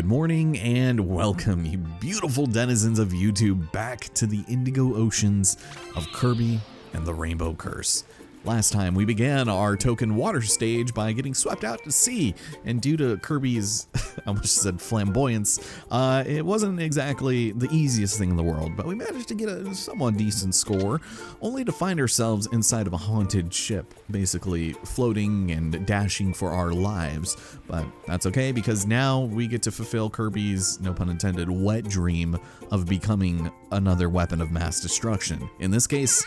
good morning, and welcome, you beautiful denizens of YouTube, back to the indigo oceans of Kirby and the Rainbow Curse. Last time we began our token water stage by getting swept out to sea, and due to Kirby's, I almost said flamboyance, it wasn't exactly the easiest thing in the world, but we managed to get a somewhat decent score, only to find ourselves inside of a haunted ship, basically floating and dashing for our lives. But that's okay, because now we get to fulfill Kirby's, no pun intended, wet dream of becoming another weapon of mass destruction. In this case,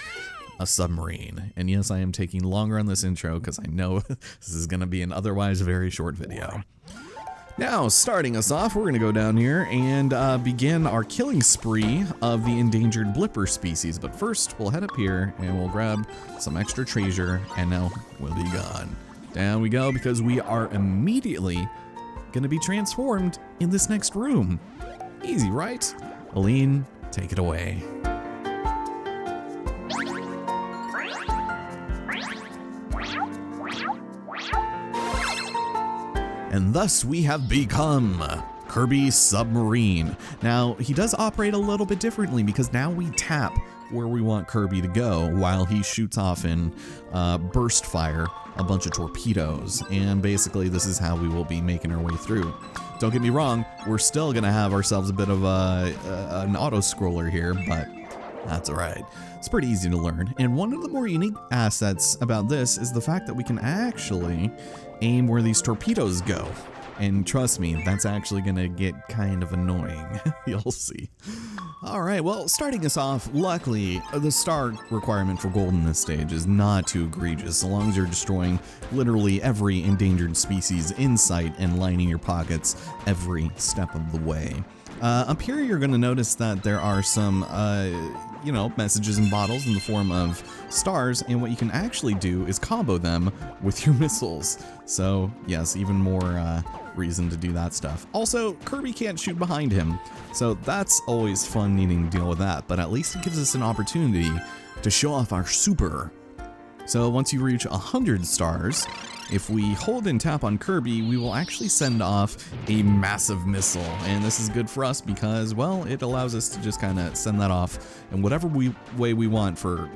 a submarine. And yes, I am taking longer on this intro because I know this is going to be an otherwise very short video. Now, starting us off, we're going to go down here and begin our killing spree of the endangered blipper species. But first, we'll head up here and we'll grab some extra treasure, and now we'll be gone. Down we go, because we are immediately going to be transformed in this next room. Easy, right? Aline, take it away. And thus we have become Kirby Submarine. Now, he does operate a little bit differently, because now we tap where we want Kirby to go while he shoots off in burst fire a bunch of torpedoes. And basically this is how we will be making our way through. Don't get me wrong, we're still gonna have ourselves a bit of an auto scroller here, but that's all right. It's pretty easy to learn. And one of the more unique assets about this is the fact that we can actually aim where these torpedoes go. And trust me, that's actually gonna get kind of annoying. You'll see. All right, well, starting us off, luckily, the star requirement for gold in this stage is not too egregious, so long as you're destroying literally every endangered species in sight and lining your pockets every step of the way. Up here, you're gonna notice that there are some, messages and bottles in the form of stars, and what you can actually do is combo them with your missiles. So yes, even more reason to do that stuff. Also, Kirby can't shoot behind him, so that's always fun needing to deal with that, but at least it gives us an opportunity to show off our super. So once you reach 100 stars, if we hold and tap on Kirby, we will actually send off a massive missile. And this is good for us because, well, it allows us to just kind of send that off in whatever way we want for,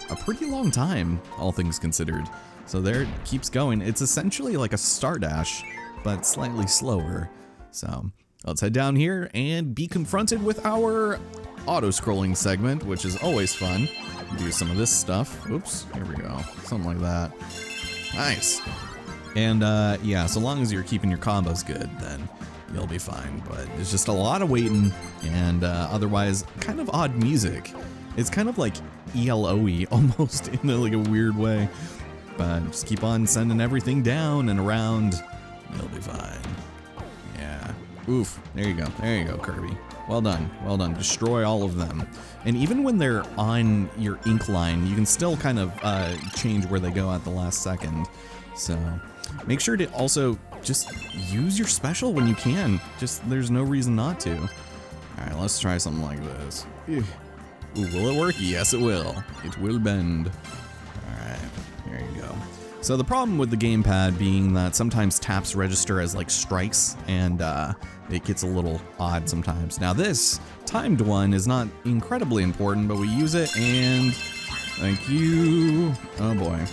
a pretty long time, all things considered. So there it keeps going. It's essentially like a star dash, but slightly slower. So let's head down here and be confronted with our auto-scrolling segment, which is always fun. Do some of this stuff. Oops, here we go. Something like that. Nice. And yeah, so long as you're keeping your combos good, then you'll be fine. But it's just a lot of waiting, and otherwise kind of odd music. It's kind of like ELO-y almost, in like a weird way. But just keep on sending everything down and around. You'll be fine. Yeah. Oof. There you go. There you go, Kirby. Well done. Well done. Destroy all of them. And even when they're on your ink line, you can still kind of change where they go at the last second. So make sure to also just use your special when you can. Just, there's no reason not to. All right, let's try something like this. Ooh, will it work? Yes, it will. It will bend. All right, there you go. So the problem with the gamepad being that sometimes taps register as like strikes, and it gets a little odd sometimes. Now this timed one is not incredibly important, but we use it, and thank you. Oh boy.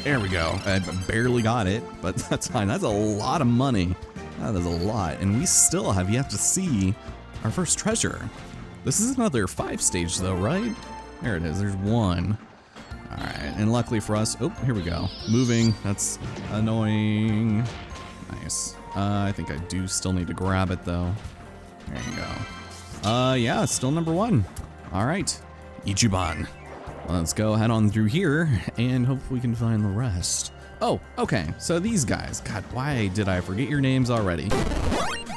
There we go. I barely got it, but that's fine. That's a lot of money. That is a lot, and we still have yet to see our first treasure. This is another 5 stage though, right? There it is, there's one. All right, and luckily for us, oh, here we go. Moving, that's annoying. Nice. I think I do still need to grab it though. There you go. Yeah, it's still number 1. All right, Ichiban. Let's go head on through here and hope we can find the rest. Oh, okay, so these guys, God, why did I forget your names already?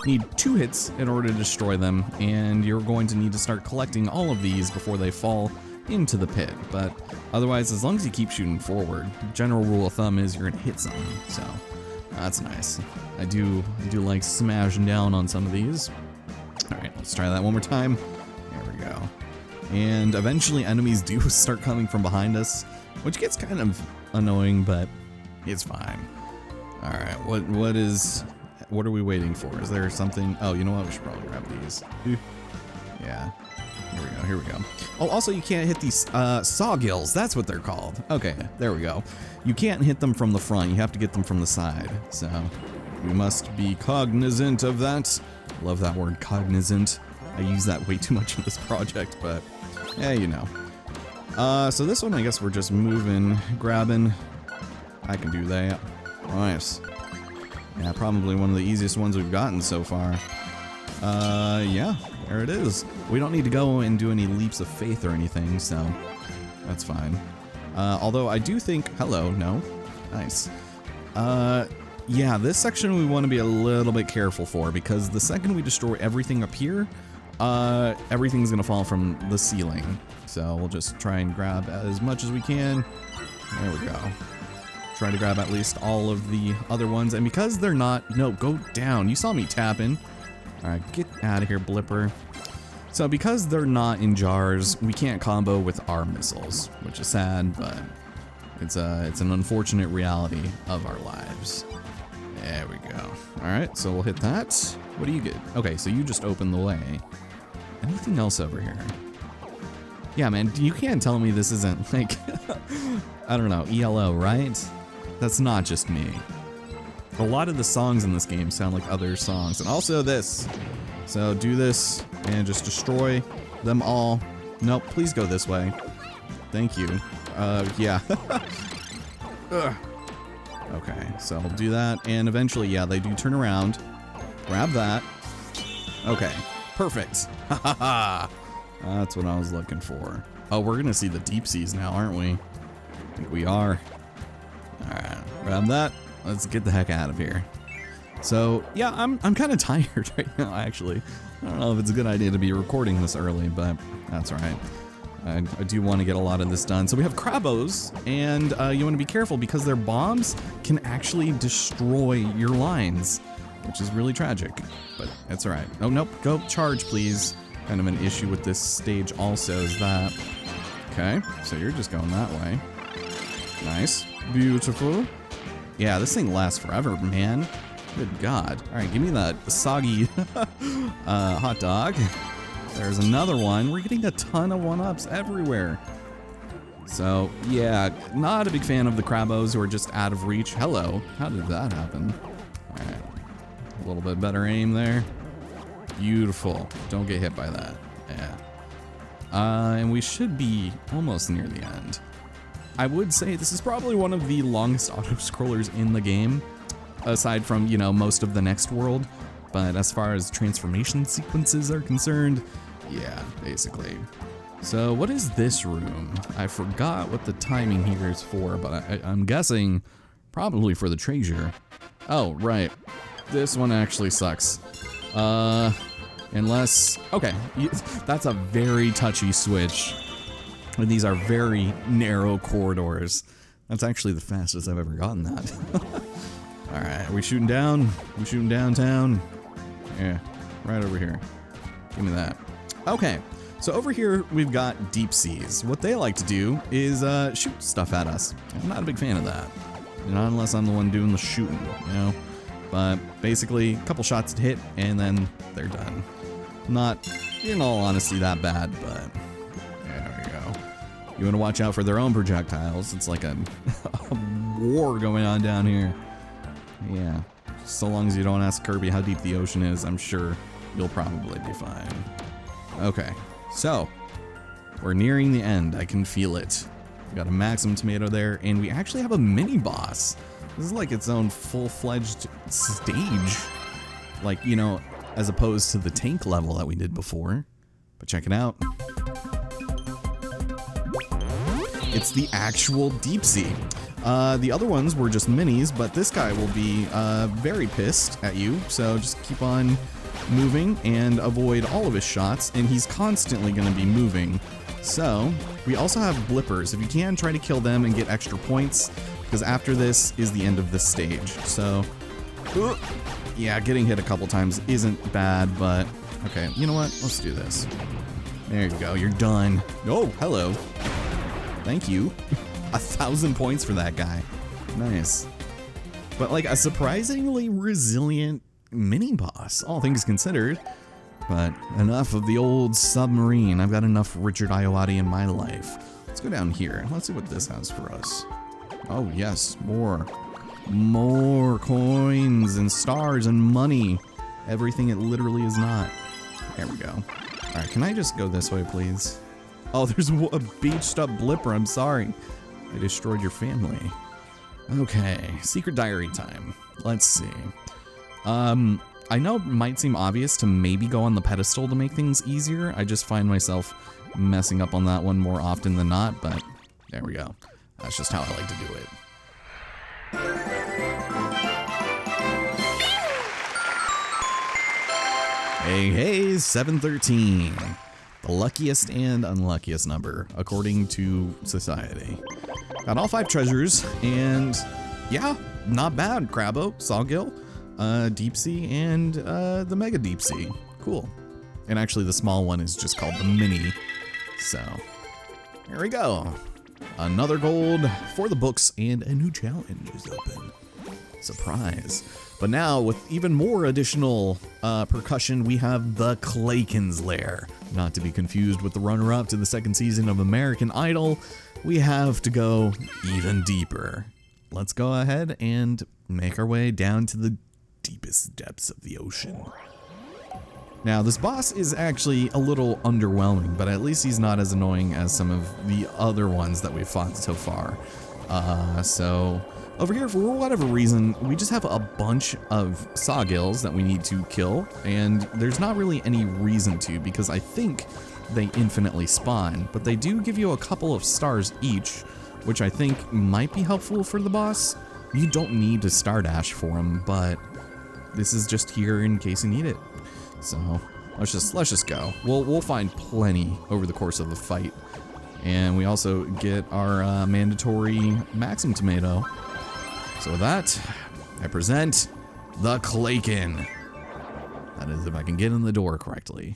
Need 2 hits in order to destroy them, and you're going to need to start collecting all of these before they fall into the pit. But otherwise, as long as you keep shooting forward, general rule of thumb is you're gonna hit something. So that's nice. I do like smashing down on some of these. All right, let's try that one more time. There we go. And eventually enemies do start coming from behind us, which gets kind of annoying, but it's fine. Alright, what are we waiting for? Is there something? Oh, you know what? We should probably grab these. Yeah. Here we go. Oh, also you can't hit these sawgills. That's what they're called. Okay, there we go. You can't hit them from the front. You have to get them from the side. So we must be cognizant of that. Love that word, cognizant. I use that way too much in this project, but yeah, you know. So this one, I guess we're just moving, grabbing. I can do that. Nice. Yeah, probably one of the easiest ones we've gotten so far. Yeah, there it is. We don't need to go and do any leaps of faith or anything, so that's fine. Although I do think, hello, no, nice. Yeah, this section we want to be a little bit careful for, because the second we destroy everything up here, everything's gonna fall from the ceiling. So we'll just try and grab as much as we can. There we go. Try to grab at least all of the other ones, and because they're not, no, go down. You saw me tapping. All right, get out of here, Blipper. So because they're not in jars, we can't combo with our missiles, which is sad, but it's an unfortunate reality of our lives. There we go. All right, so we'll hit that. What do you get? Okay, so you just open the way. Anything else over here? Yeah, man, you can't tell me this isn't like, I don't know, ELO, right? That's not just me. A lot of the songs in this game sound like other songs, and also this. So do this and just destroy them all. Nope, please go this way. Thank you. Yeah. Okay, so I'll do that, and eventually, yeah, they do turn around. Grab that. Okay, perfect. That's what I was looking for. Oh, we're gonna see the deep seas now, aren't we? I think we are. Alright, grab that. Let's get the heck out of here. So, yeah, I'm kind of tired right now, actually. I don't know if it's a good idea to be recording this early, but that's alright. I do want to get a lot of this done. So we have Krabos, and you want to be careful because their bombs can actually destroy your lines, which is really tragic, but it's alright. Oh, nope, go charge, please. Kind of an issue with this stage also is that. Okay, so you're just going that way. Nice. Beautiful. Yeah, this thing lasts forever, man. Good God. All right, give me that soggy hot dog. There's another one. We're getting a ton of one-ups everywhere. So, yeah, not a big fan of the Krabos who are just out of reach. Hello. How did that happen? All right. A little bit better aim there. Beautiful. Don't get hit by that. Yeah. And we should be almost near the end. I would say this is probably one of the longest auto-scrollers in the game, aside from, you know, most of the next world. But as far as transformation sequences are concerned, yeah, basically. So what is this room? I forgot what the timing here is for, but I'm guessing probably for the treasure. Oh, right. This one actually sucks. Unless, okay, that's a very touchy switch. And these are very narrow corridors. That's actually the fastest I've ever gotten that. All right, are we shooting down? We shooting downtown? Yeah, right over here. Give me that. Okay, so over here we've got deep seas. What they like to do is shoot stuff at us. I'm not a big fan of that. Not unless I'm the one doing the shooting, you know? But basically, a couple shots to hit, and then they're done. Not, in all honesty, that bad, but there we go. You want to watch out for their own projectiles. It's like a war going on down here. Yeah. So long as you don't ask Kirby how deep the ocean is, I'm sure you'll probably be fine. Okay, so we're nearing the end. I can feel it. We got a Maximum Tomato there, and we actually have a mini boss. This is like its own full-fledged stage. Like, you know, as opposed to the tank level that we did before. But check it out. It's the actual deep sea. The other ones were just minis, but this guy will be very pissed at you, so just keep on moving and avoid all of his shots, and he's constantly going to be moving. So, we also have blippers. If you can, try to kill them and get extra points, because after this is the end of this stage. So, yeah, getting hit a couple times isn't bad, but okay, you know what? Let's do this. There you go, you're done. Oh, hello. Thank you. 1,000 points for that guy. Nice. but like a surprisingly resilient mini boss, all things considered. But enough of the old submarine. I've got enough Richard Ayoade in my life. Let's go down here. Let's see what this has for us. Oh yes, more coins and stars and money. Everything it literally is not. There we go. All right, can I just go this way, please? Oh, there's a beached up blipper. I'm sorry. I destroyed your family. Okay, secret diary time. Let's see. I know it might seem obvious to maybe go on the pedestal to make things easier. I just find myself messing up on that one more often than not, but there we go. That's just how I like to do it. Hey, 713. The luckiest and unluckiest number, according to society. Got all 5 treasures, and yeah, not bad. Crabbo, Sawgill, Deep Sea, and the Mega Deep Sea. Cool. And actually the small one is just called the Mini. So, here we go. Another gold for the books, and a new challenge is open. Surprise. But now, with even more additional percussion, we have the Clayton's Lair. Not to be confused with the runner-up to the 2nd season of American Idol, we have to go even deeper. Let's go ahead and make our way down to the deepest depths of the ocean. Now, this boss is actually a little underwhelming, but at least he's not as annoying as some of the other ones that we've fought so far. So over here, for whatever reason, we just have a bunch of Sawgills that we need to kill, and there's not really any reason to, because I think they infinitely spawn, but they do give you a couple of stars each, which I think might be helpful for the boss. You don't need to star dash for him, but this is just here in case you need it. So let's just go. We'll find plenty over the course of the fight, and we also get our mandatory Maxim tomato. So with that, I present the Clayton. That is, if I can get in the door correctly.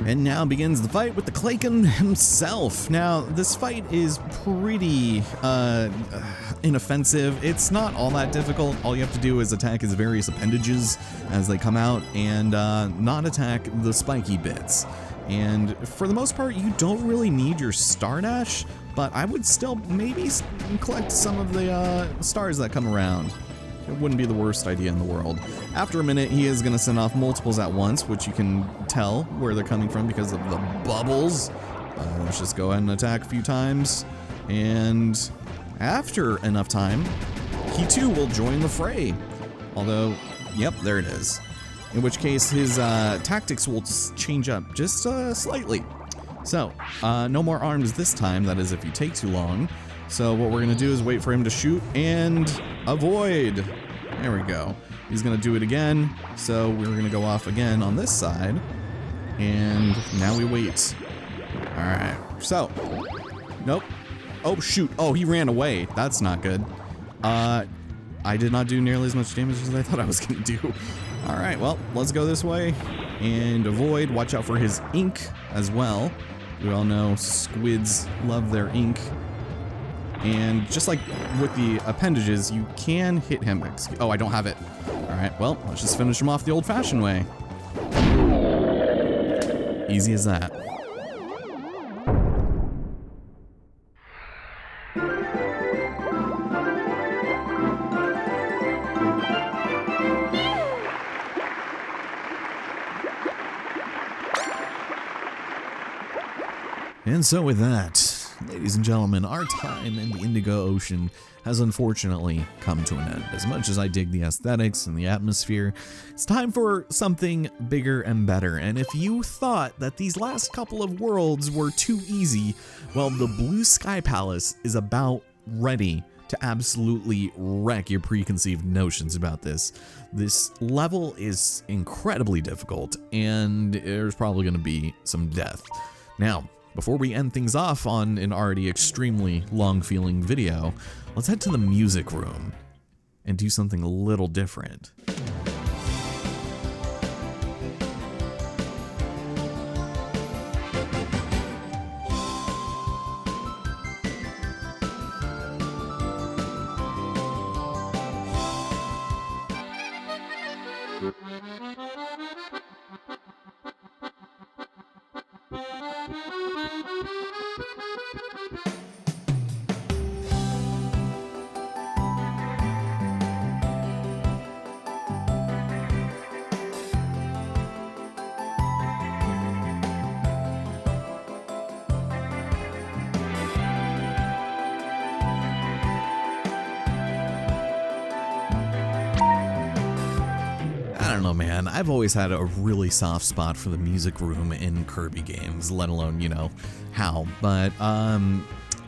And now begins the fight with the Clayton himself. Now, this fight is pretty inoffensive. It's not all that difficult. All you have to do is attack his various appendages as they come out, and not attack the spiky bits. And for the most part, you don't really need your star dash, but I would still maybe collect some of the stars that come around. It wouldn't be the worst idea in the world. After a minute, he is going to send off multiples at once, which you can tell where they're coming from because of the bubbles. Let's just go ahead and attack a few times. And after enough time, he too will join the fray. Although, yep, there it is. In which case, his tactics will change up just slightly. So, no more arms this time, that is if you take too long. So what we're gonna do is wait for him to shoot and avoid. There we go. He's gonna do it again. So we're gonna go off again on this side. And now we wait. All right, so, nope. Oh shoot, oh, he ran away. That's not good. I did not do nearly as much damage as I thought I was gonna do. All right, well, let's go this way and avoid. Watch out for his ink as well. We all know squids love their ink. And just like with the appendages, you can hit him. Oh, I don't have it. All right, well, let's just finish him off the old-fashioned way. Easy as that. And so with that, ladies and gentlemen, our time in the Indigo Ocean has unfortunately come to an end. As much as I dig the aesthetics and the atmosphere, it's time for something bigger and better. And if you thought that these last couple of worlds were too easy, well, the Blue Sky Palace is about ready to absolutely wreck your preconceived notions about this. This level is incredibly difficult, and there's probably going to be some death. Now, before we end things off on an already extremely long-feeling video, let's head to the music room and do something a little different. I don't know, man. I've always had a really soft spot for the music room in Kirby games, let alone, you know, how. But,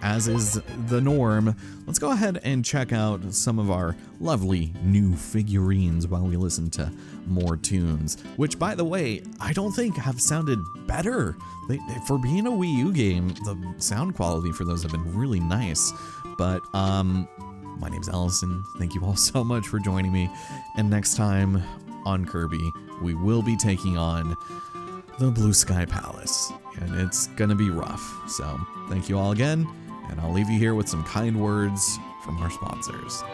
as is the norm, let's go ahead and check out some of our lovely new figurines while we listen to more tunes, which, by the way, I don't think have sounded better. For being a Wii U game, the sound quality for those have been really nice. But, my name's Allison. Thank you all so much for joining me. And next time on Kirby, we will be taking on the Blue Sky Palace, and it's gonna be rough. So thank you all again, and I'll leave you here with some kind words from our sponsors.